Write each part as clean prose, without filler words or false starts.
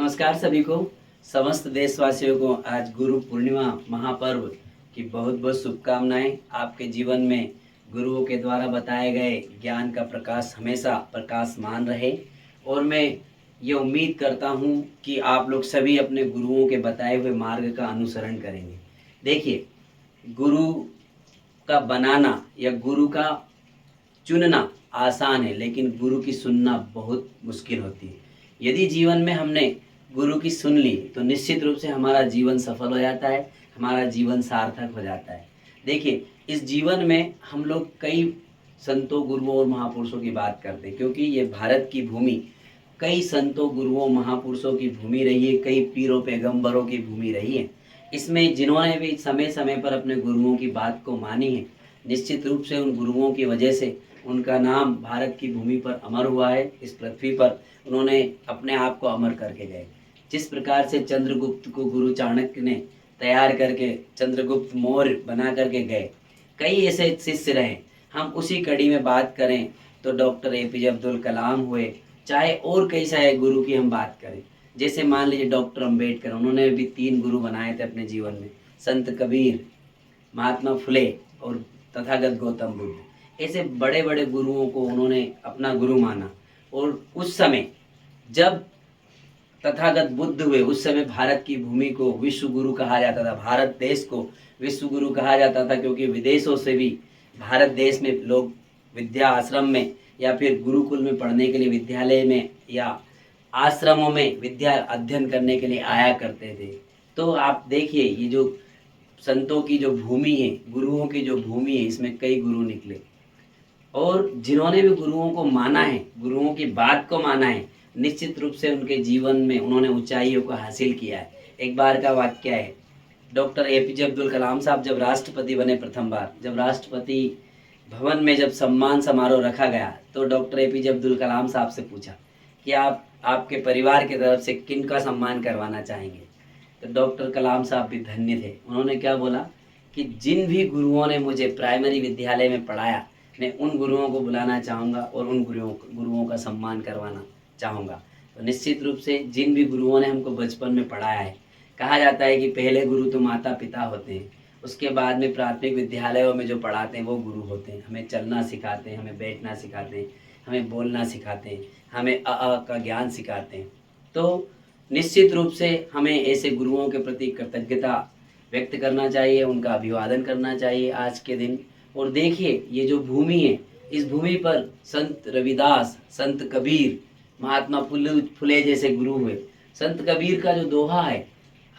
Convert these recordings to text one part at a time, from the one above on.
नमस्कार सभी को, समस्त देशवासियों को आज गुरु पूर्णिमा महापर्व की बहुत बहुत शुभकामनाएं। आपके जीवन में गुरुओं के द्वारा बताए गए ज्ञान का प्रकाश हमेशा प्रकाशमान रहे और मैं ये उम्मीद करता हूँ कि आप लोग सभी अपने गुरुओं के बताए हुए मार्ग का अनुसरण करेंगे। देखिए, गुरु का बनाना या गुरु का चुनना आसान है, लेकिन गुरु की सुनना बहुत मुश्किल होती है। यदि जीवन में हमने गुरु की सुन ली तो निश्चित रूप से हमारा जीवन सफल हो जाता है, हमारा जीवन सार्थक हो जाता है। देखिए, इस जीवन में हम लोग कई संतों, गुरुओं और महापुरुषों की बात करते हैं, क्योंकि ये भारत की भूमि कई संतों, गुरुओं, महापुरुषों की भूमि रही है, कई पीरों पैगंबरों की भूमि रही है। इसमें जिन्होंने भी समय समय पर अपने गुरुओं की बात को मानी है, निश्चित रूप से उन गुरुओं की वजह से उनका नाम भारत की भूमि पर अमर हुआ है। इस पृथ्वी पर उन्होंने अपने आप को अमर करके गए। जिस प्रकार से चंद्रगुप्त को गुरु चाणक्य ने तैयार करके चंद्रगुप्त मौर्य बना करके गए, कई ऐसे शिष्य रहे। हम उसी कड़ी में बात करें तो डॉक्टर APJ अब्दुल कलाम हुए, चाहे और कई सारे गुरु की हम बात करें, जैसे मान लीजिए डॉक्टर अम्बेडकर, उन्होंने भी 3 गुरु बनाए थे अपने जीवन में, संत कबीर, महात्मा फुले और तथागत गौतम बुद्ध। ऐसे बड़े बड़े गुरुओं को उन्होंने अपना गुरु माना। और उस समय जब तथागत बुद्ध हुए, उस समय भारत की भूमि को विश्व गुरु कहा जाता था, भारत देश को विश्व गुरु कहा जाता था, क्योंकि विदेशों से भी भारत देश में लोग विद्या आश्रम में या फिर गुरुकुल में पढ़ने के लिए, विद्यालय में या आश्रमों में विद्या अध्ययन करने के लिए आया करते थे। तो आप देखिए, ये जो संतों की जो भूमि है, गुरुओं की जो भूमि है, इसमें कई गुरु निकले और जिन्होंने भी गुरुओं को माना है, गुरुओं की बात को माना है, निश्चित रूप से उनके जीवन में उन्होंने ऊंचाइयों को हासिल किया है। एक बार का वाक्य है, डॉक्टर APJ अब्दुल कलाम साहब जब राष्ट्रपति बने प्रथम बार, जब राष्ट्रपति भवन में जब सम्मान समारोह रखा गया, तो डॉक्टर APJ अब्दुल कलाम साहब से पूछा कि आप आपके परिवार की तरफ से किन का सम्मान करवाना चाहेंगे। तो डॉक्टर कलाम साहब भी धन्य थे। उन्होंने क्या बोला कि जिन भी गुरुओं ने मुझे प्राइमरी विद्यालय में पढ़ाया, मैं उन गुरुओं को बुलाना चाहूँगा और उन गुरुओं का सम्मान करवाना चाहूँगा। तो निश्चित रूप से जिन भी गुरुओं ने हमको बचपन में पढ़ाया है, कहा जाता है कि पहले गुरु तो माता पिता होते हैं, उसके बाद में प्राथमिक विद्यालयों में जो पढ़ाते हैं वो गुरु होते हैं। हमें चलना सिखाते हैं, हमें बैठना सिखाते हैं, हमें बोलना सिखाते हैं, हमें अ का ज्ञान सिखाते हैं। तो निश्चित रूप से हमें ऐसे गुरुओं के प्रति कृतज्ञता व्यक्त करना चाहिए, उनका अभिवादन करना चाहिए आज के दिन। और देखिए, ये जो भूमि है, इस भूमि पर संत रविदास, संत कबीर, महात्मा फुले जैसे गुरु हुए। संत कबीर का जो दोहा है,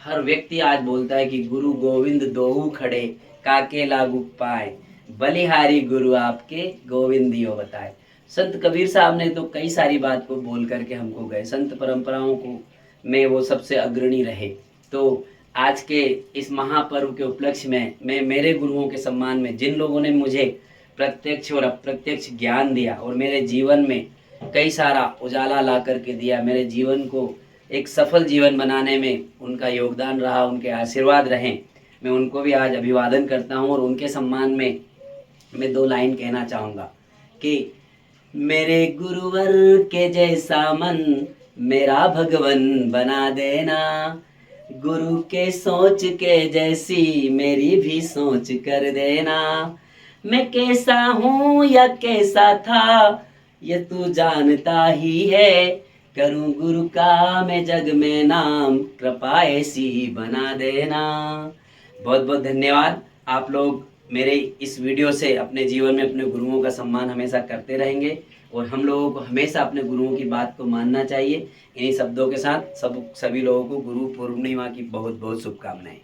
हर व्यक्ति आज बोलता है कि गुरु गोविंद दोहू खड़े, काके लागू पाए, बलिहारी गुरु आपके गोविंदियो बताए। संत कबीर साहब ने तो कई सारी बात को बोल करके हमको गए, संत परंपराओं को में वो सबसे अग्रणी रहे। तो आज के इस महापर्व के उपलक्ष्य में मैं मेरे गुरुओं के सम्मान में, जिन लोगों ने मुझे प्रत्यक्ष और अप्रत्यक्ष ज्ञान दिया और मेरे जीवन में कई सारा उजाला ला करके दिया, मेरे जीवन को एक सफल जीवन बनाने में उनका योगदान रहा, उनके आशीर्वाद रहे, मैं उनको भी आज अभिवादन करता हूँ। और उनके सम्मान में मैं 2 लाइन कहना चाहूँगा कि मेरे गुरुवर के जैसा मन मेरा भगवन बना देना, गुरु के सोच के जैसी मेरी भी सोच कर देना। मैं कैसा हूँ या कैसा था ये तू जानता ही है, करूँ गुरु का मैं जग में नाम, कृपा ऐसी बना देना। बहुत बहुत धन्यवाद। आप लोग मेरे इस वीडियो से अपने जीवन में अपने गुरुओं का सम्मान हमेशा करते रहेंगे और हम लोगों को हमेशा अपने गुरुओं की बात को मानना चाहिए। इन्हीं शब्दों के साथ सभी लोगों को गुरु पूर्णिमा की बहुत बहुत शुभकामनाएं।